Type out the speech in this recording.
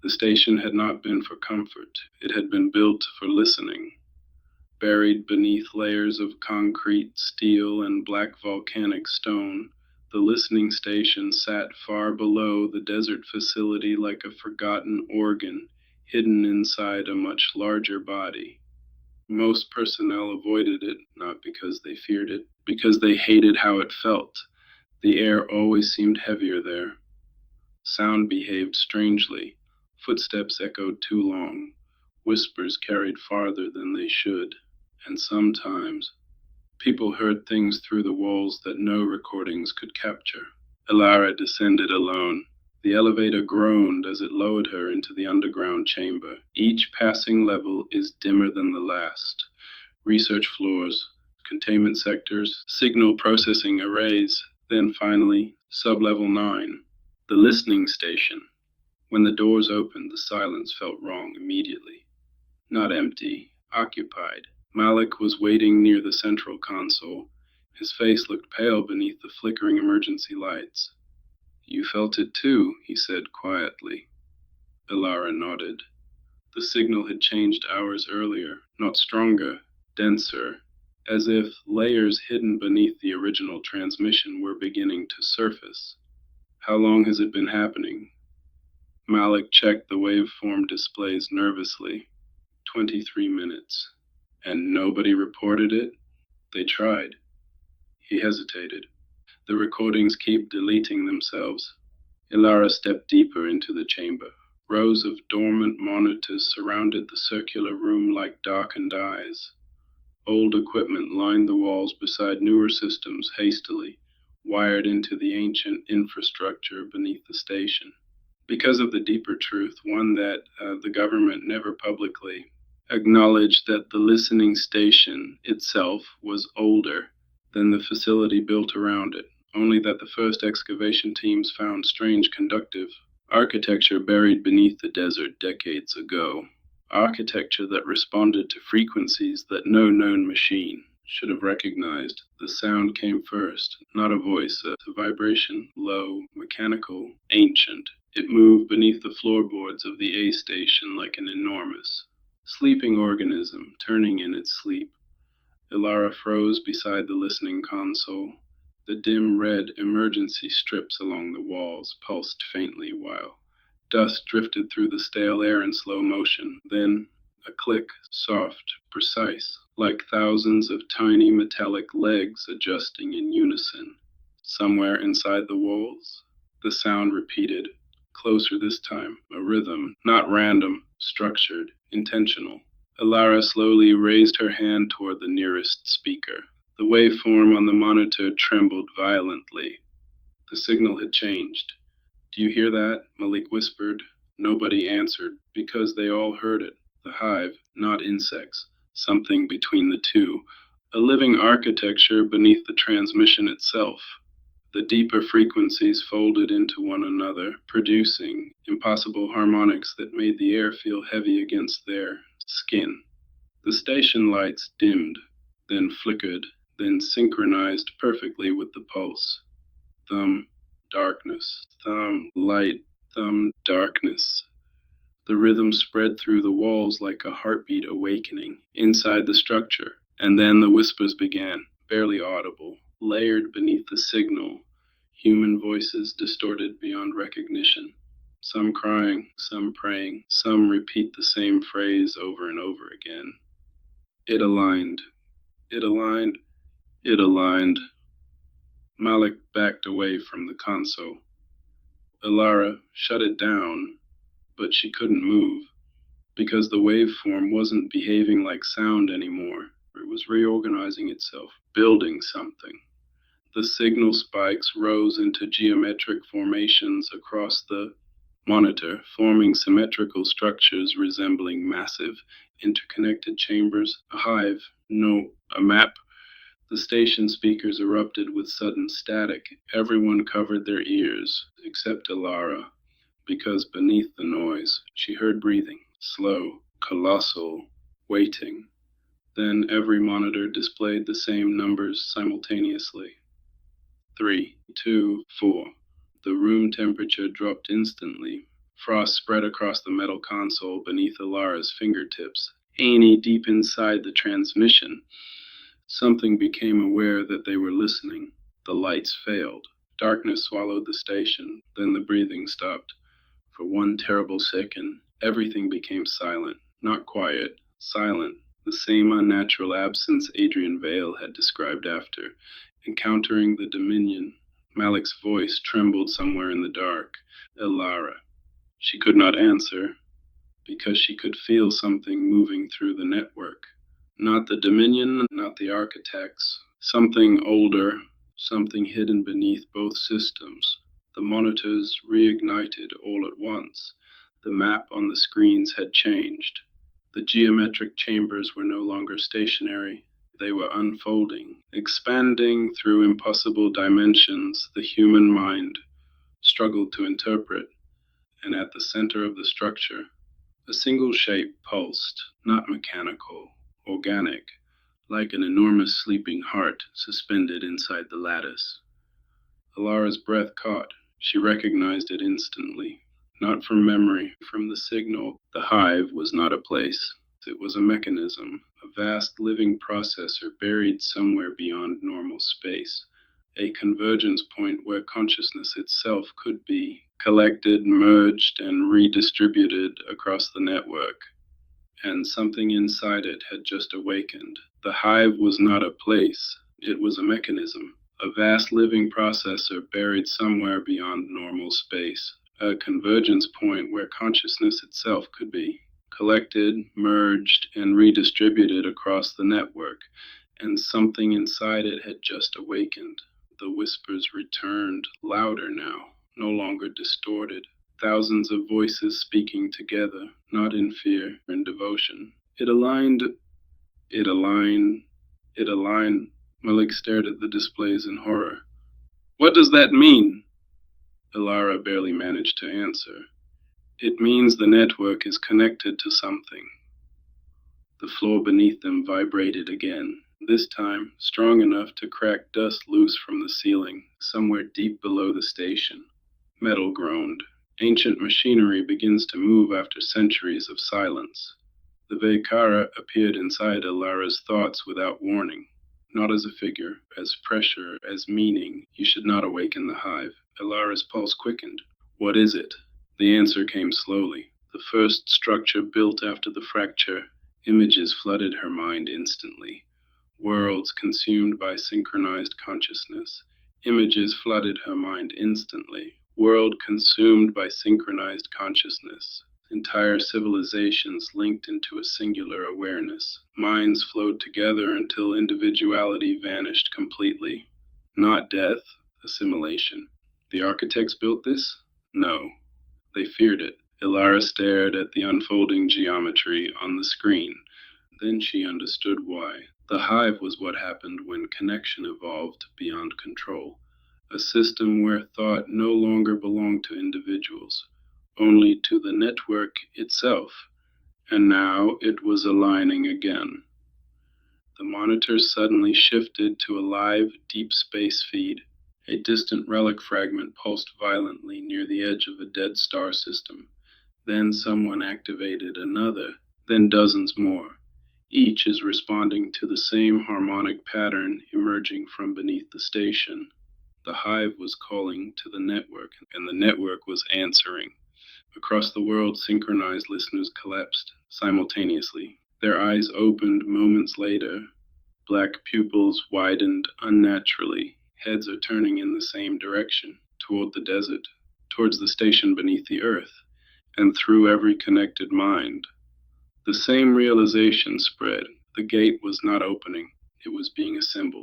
The station had not been for comfort, it had been built for listening. Buried beneath layers of concrete, steel, and black volcanic stone, the listening station sat far below the desert facility like a forgotten organ hidden inside a much larger body. Most personnel avoided it, not because they feared it, because they hated how it felt. The air always seemed heavier there. Sound behaved strangely. Footsteps echoed too long. Whispers carried farther than they should. And sometimes, people heard things through the walls that no recordings could capture. Elara descended alone. The elevator groaned as it lowered her into the underground chamber. Each passing level is dimmer than the last. Research floors, containment sectors, signal processing arrays, then finally, sublevel 9, the listening station. When the doors opened, the silence felt wrong immediately. Not empty, occupied. Malik was waiting near the central console. His face looked pale beneath the flickering emergency lights. "You felt it too," he said quietly. Elara nodded. The signal had changed hours earlier, not stronger, denser, as if layers hidden beneath the original transmission were beginning to surface. "How long has it been happening?" Malik checked the waveform displays nervously. 23 minutes. "And nobody reported it?" "They tried." He hesitated. "The recordings keep deleting themselves." Elara stepped deeper into the chamber. Rows of dormant monitors surrounded the circular room like darkened eyes. Old equipment lined the walls beside newer systems hastily, wired into the ancient infrastructure beneath the station. Because of the deeper truth, one that the government never publicly acknowledged, that the listening station itself was older than the facility built around it, only that the first excavation teams found strange conductive architecture buried beneath the desert decades ago, architecture that responded to frequencies that no known machine should have recognized. The sound came first, not a voice, a vibration, low, mechanical, ancient. It moved beneath the floorboards of the A station like an enormous, sleeping organism turning in its sleep. Elara froze beside the listening console. The dim red emergency strips along the walls pulsed faintly while dust drifted through the stale air in slow motion. Then a click, soft, precise, like thousands of tiny metallic legs adjusting in unison. Somewhere inside the walls, the sound repeated, closer this time, a rhythm, not random, structured, intentional. Elara slowly raised her hand toward the nearest speaker. The waveform on the monitor trembled violently. The signal had changed. "Do you hear that?" Malik whispered. Nobody answered, because they all heard it. The hive, not insects, something between the two. A living architecture beneath the transmission itself. The deeper frequencies folded into one another, producing impossible harmonics that made the air feel heavy against their skin. The station lights dimmed, then flickered, then synchronized perfectly with the pulse. Thumb, darkness, thumb, light, thumb, darkness. The rhythm spread through the walls like a heartbeat awakening inside the structure, and then the whispers began, barely audible, layered beneath the signal, human voices distorted beyond recognition. Some crying, some praying, some repeat the same phrase over and over again. "It aligned, it aligned, it aligned." Malik backed away from the console. Elara shut it down, but she couldn't move, because the waveform wasn't behaving like sound anymore. It was reorganizing itself, building something. The signal spikes rose into geometric formations across the monitor, forming symmetrical structures resembling massive, interconnected chambers. A hive, no, a map. The station speakers erupted with sudden static. Everyone covered their ears, except Elara, because beneath the noise, she heard breathing, slow, colossal, waiting. Then every monitor displayed the same numbers simultaneously. 3, 2, 4. The room temperature dropped instantly, Frost spread across the metal console beneath Alara's fingertips. Amy, deep inside the transmission, something became aware that they were listening. The lights failed. Darkness swallowed the station. Then the breathing stopped. For one terrible second, everything became silent. Not quiet, silent. The same unnatural absence Adrian Vale had described after encountering the Dominion. Malik's voice trembled somewhere in the dark. Elara. She could not answer, because she could feel something moving through the network. Not the Dominion, not the architects. Something older, something hidden beneath both systems. The monitors reignited all at once. The map on the screens had changed. The geometric chambers were no longer stationary. They were unfolding, expanding through impossible dimensions the human mind struggled to interpret. And at the center of the structure, a single shape pulsed, not mechanical, organic, like an enormous sleeping heart suspended inside the lattice. Alara's breath caught. She recognized it instantly. Not from memory, from the signal. The hive was not a place. It was a mechanism, a vast living processor buried somewhere beyond normal space. A convergence point where consciousness itself could be collected, merged, and redistributed across the network. And something inside it had just awakened. The hive was not a place, it was a mechanism, a vast living processor buried somewhere beyond normal space, a convergence point where consciousness itself could be collected, merged, and redistributed across the network. And something inside it had just awakened. The whispers returned, louder now, no longer distorted. Thousands of voices speaking together, not in fear and devotion. It aligned. Malik stared at the displays in horror. What does that mean? Elara barely managed to answer. It means the network is connected to something. The floor beneath them vibrated again, this time strong enough to crack dust loose from the ceiling, somewhere deep below the station. Metal groaned. Ancient machinery begins to move after centuries of silence. The Vaikara appeared inside Alara's thoughts without warning, not as a figure, as pressure, as meaning. You should not awaken the hive. Alara's pulse quickened. What is it? The answer came slowly. The first structure built after the fracture. Images flooded her mind instantly. Worlds consumed by synchronized consciousness. Images flooded her mind instantly. World consumed by synchronized consciousness. Entire civilizations linked into a singular awareness. Minds flowed together until individuality vanished completely. Not death, assimilation. The architects built this? No. They feared it. Elara stared at the unfolding geometry on the screen. Then she understood why. The hive was what happened when connection evolved beyond control. A system where thought no longer belonged to individuals, only to the network itself. And now it was aligning again. The monitor suddenly shifted to a live, deep space feed. A distant relic fragment pulsed violently near the edge of a dead star system. Then someone activated another, then dozens more. Each is responding to the same harmonic pattern emerging from beneath the station. The hive was calling to the network, and the network was answering. Across the world, synchronized listeners collapsed simultaneously. Their eyes opened moments later. Black pupils widened unnaturally. Heads are turning in the same direction, toward the desert, towards the station beneath the earth, and through every connected mind. The same realization spread. The gate was not opening, it was being assembled.